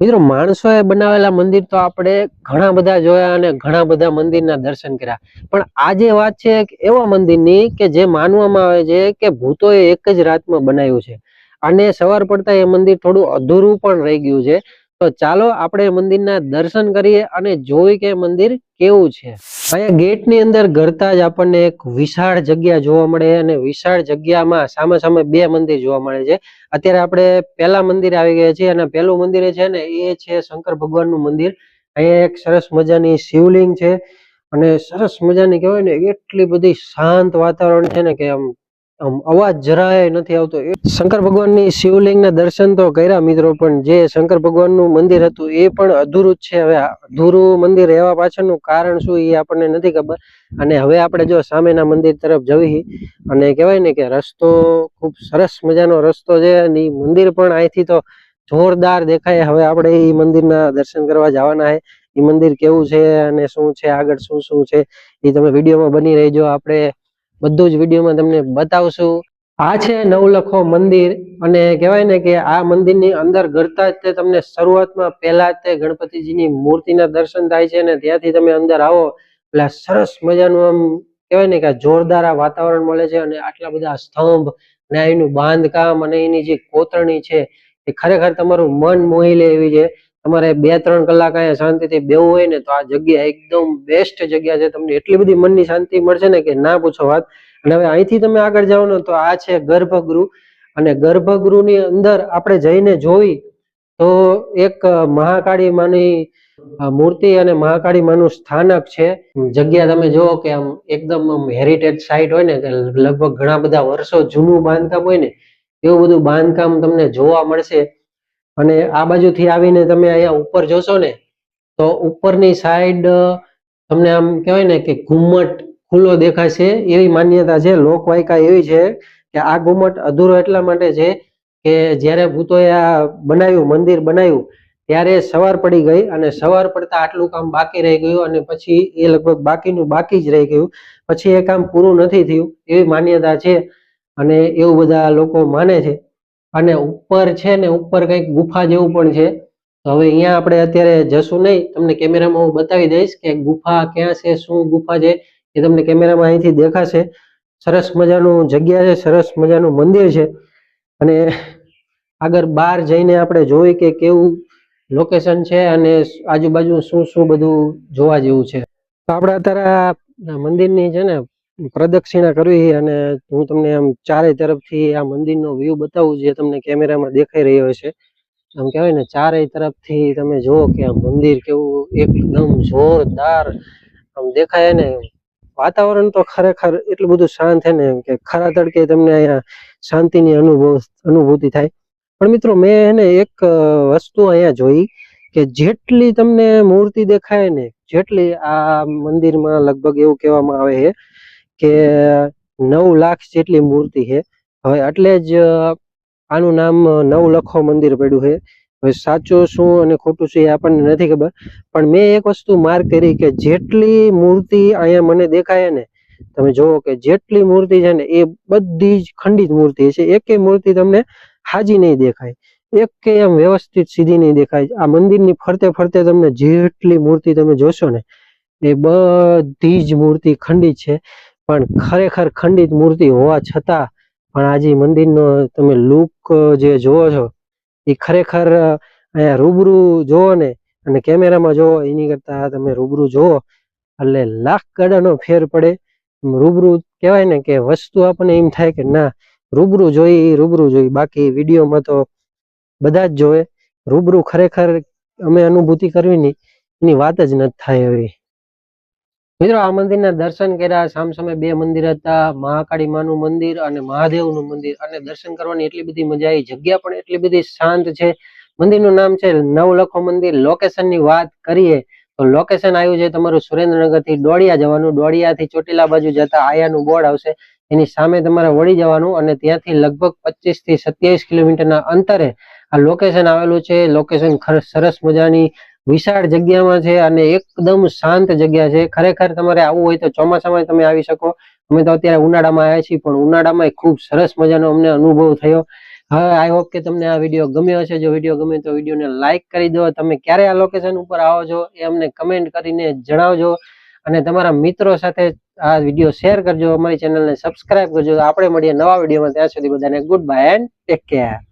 મિત્રો માણસોએ બનાવેલા મંદિર તો આપણે ઘણા બધા જોયા અને ઘણા બધા મંદિરના દર્શન કર્યા, પણ આજે વાત છે એક એવા મંદિરની કે જે માનવામાં આવે છે કે ભૂતોએ એક જ રાતમાં બનાવ્યું છે અને સવાર પડતા એ મંદિર થોડું અધૂરું પણ રહી ગયું છે. તો ચાલો આપણે મંદિરના દર્શન કરીએ અને જોઈએ કે મંદિર કેવું છે. અહીંયા ગેટની અંદર ઘરતા જ આપણને એક વિશાળ જગ્યા જોવા મળે અને વિશાળ જગ્યામાં સામે સામે બે મંદિર જોવા મળે છે. અત્યારે આપણે પેલા મંદિરે આવી ગયા છીએ અને પેલું મંદિર છે ને એ છે શંકર ભગવાનનું મંદિર. અહીંયા એક સરસ મજાની શિવલિંગ છે અને સરસ મજાની કહેવાય ને એટલી બધી શાંત વાતાવરણ છે ને કે આમ અવાજ જરાય નથી આવતો. શંકર ભગવાનની શિવલિંગના દર્શન તો કર્યા મિત્રો, પણ જે શંકર ભગવાનનું મંદિર હતું એ પણ અધૂરું જ છે. હવે અધૂરું મંદિર રહેવા પાછળનું કારણ શું એ આપણને નથી ખબર. અને હવે આપણે જો સામેના મંદિર તરફ જવી અને કહેવાય ને કે રસ્તો ખૂબ સરસ મજાનો રસ્તો છે અને મંદિર પણ અહીંથી તો જોરદાર દેખાય. હવે આપણે એ મંદિરના દર્શન કરવા જવાના છે. એ મંદિર કેવું છે અને શું છે, આગળ શું શું છે એ તમે વિડીયોમાં બની રહેજો. આપણે બધું જ વિડીયોમાં તમને બતાવશું. આ છે નવલખો મંદિર અને કહેવાય ને કે આ મંદિરની અંદર ઘરતા જ તે તમને શરૂઆતમાં પહેલા તે ગણપતિજીની મૂર્તિના દર્શન થાય છે અને ત્યાંથી તમે અંદર આવો એટલે સરસ મજાનું આમ કહેવાય ને કે જોરદાર આ વાતાવરણ મળે છે અને આટલા બધા સ્તંભ અને એનું બાંધકામ અને એની જે કોતરણી છે એ ખરેખર તમારું મન મોહી લે એવી છે. તમારે 2-3 કલાક અહીંયા શાંતિથી બેવું હોય ને તો આ જગ્યા એકદમ બેસ્ટ જગ્યા છે. તમને એટલી બધી મનની શાંતિ મળશે ને કે ના પૂછો વાત. અને હવે અહીંથી તમે આગળ જાઓ ને તો આ છે ગર્ભગૃહ અને ગર્ભગૃહની અંદર આપણે જઈને જોઈ તો એક મહાકાળી માની મૂર્તિ અને મહાકાળી માનું સ્થાનક છે. જગ્યા તમે જુઓ કે આમ એકદમ હેરિટેજ સાઇટ હોય ને કે લગભગ ઘણા બધા વર્ષો જૂનું બાંધકામ હોય ને એવું બધું બાંધકામ તમને જોવા મળશે. અને આ બાજુથી આવીને તમે અહીંયા ઉપર જોશો ને તો ઉપરની સાઈડ તમને આમ કહેવાય ને કે ઘુમ્મટ ખુલ્લો દેખાશે એવી માન્યતા છે. લોકવાયકા એવી છે કે આ ઘુમ્મટ અધૂરો એટલા માટે છે કે જ્યારે ભૂતોએ આ બનાવ્યું મંદિર બનાવ્યું ત્યારે સવાર પડી ગઈ અને સવાર પડતા આટલું કામ બાકી રહી ગયું અને પછી એ લગભગ બાકીનું બાકી જ રહી ગયું. પછી એ કામ પૂરું નથી થયું એવી માન્યતા છે અને એવું બધા લોકો માને છે. અને ઉપર છે ને ઉપર કંઈક ગુફા જેવું પણ છે. તો હવે અહીંયા આપણે અત્યારે જશું નહીં, તમને કેમેરામાં હું બતાવી દઈશ કે ગુફા ક્યાં છે, શું ગુફા છે એ તમને કેમેરામાં અહીંથી દેખાશે. સરસ મજાનું જગ્યા છે, સરસ મજાનું મંદિર છે અને આગળ બહાર જઈને આપણે જોઈ કે કેવું લોકેશન છે અને આજુબાજુ શું શું બધું જોવા જેવું છે. તો આપણે અત્યારે મંદિરની છે ને પ્રદક્ષિણા કરવી અને હું તમને આમ ચારે તરફથી આ મંદિરનો વ્યૂ બતાવું જે તમને કેમેરામાં દેખાઈ રહ્યો છે. આમ કહેવાય ને ચારેય તરફથી તમે જુઓ કે આ મંદિર કેવું એકદમ જોરદાર આમ દેખાય ને. વાતાવરણ તો ખરેખર એટલું બધું શાંત છે ને કે ખરા તડકે તમને અહીંયા શાંતિની અનુભૂતિ થાય. પણ મિત્રો મેં એને એક વસ્તુ અહીંયા જોઈ કે જેટલી તમને મૂર્તિ દેખાય ને જેટલી આ મંદિરમાં લગભગ એવું કહેવામાં આવે છે કે 9 લાખ જેટલી મૂર્તિ છે. હવે એટલે જ આનું નામ નવલખો મંદિર પડ્યું છે. હવે સાચું શું અને ખોટું શું એ આપણને નથી ખબર, પણ મેં એક વસ્તુ માર્ક કરી કે જેટલી મૂર્તિ અહીંયા મને દેખાય ને તમે જોવો કે જેટલી મૂર્તિ છે ને એ બધી જ ખંડિત મૂર્તિ છે. એકેય મૂર્તિ તમને હાજી નહીં દેખાય, એકેય એમ વ્યવસ્થિત સીધી નહીં દેખાય. આ મંદિરની ફરતે ફરતે તમને જેટલી મૂર્તિ તમે જોશો ને એ બધી જ મૂર્તિ ખંડિત છે. પણ ખરેખર ખંડિત મૂર્તિ હોવા છતાં પણ આજે મંદિરનો તમે લુક જે જોવો છો એ ખરેખર અહીંયા રૂબરૂ જોવો ને અને કેમેરામાં જોવો એની કરતા તમે રૂબરૂ જોવો એટલે લાખ ગણાનો ફેર પડે. રૂબરૂ કહેવાય ને કે વસ્તુ આપણને એમ થાય કે ના રૂબરૂ જોઈ બાકી વિડીયોમાં તો બધા જ જોવે. રૂબરૂ ખરેખર અમે અનુભૂતિ કરવી ની એની વાત જ નથી થાય એવી. મિત્રો આ મંદિરના દર્શન કર્યા, સામસામે બે મંદિર હતા, મહાકાળી માનું મંદિર અને મહાદેવનું મંદિર, અને દર્શન કરવાની એટલી બધી મજા આવી. જગ્યા પણ એટલી બધી શાંત છે. મંદિરનું નામ છે નવલખો મંદિર. લોકેશનની વાત કરીએ તો લોકેશન આવ્યું છે તમારું સુરેન્દ્રનગરથી ડોળિયા જવાનું. ડોળિયાથી ચોટીલા બાજુ જતા આયાનું બોર્ડ આવશે, એની સામે તમારે વળી જવાનું અને ત્યાંથી લગભગ 25 થી 27 કિલોમીટરના અંતરે આ લોકેશન આવેલું છે. લોકેશન સરસ મજાની વિશાળ જગ્યામાં છે અને એકદમ શાંત જગ્યા છે. ખરેખર તમારે આવવું હોય તો ચોમાસામાં તમે આવી શકો. અમે તો અત્યારે ઉનાળામાં આવ્યા છીએ પણ ઉનાળામાં ખૂબ સરસ મજાનો અમને અનુભવ થયો. હવે આઈ હોપ કે તમને આ વિડીયો ગમ્યો હશે. જો વિડીયો ગમે તો વિડીયોને લાઈક કરી દો. તમે ક્યારે આ લોકેશન ઉપર આવો છો એ અમને કમેન્ટ કરીને જણાવજો અને તમારા મિત્રો સાથે આ વિડીયો શેર કરજો. અમારી ચેનલને સબસ્ક્રાઇબ કરજો. આપણે મળીએ નવા વિડીયોમાં. ત્યાં સુધી બધાને good bye and take care.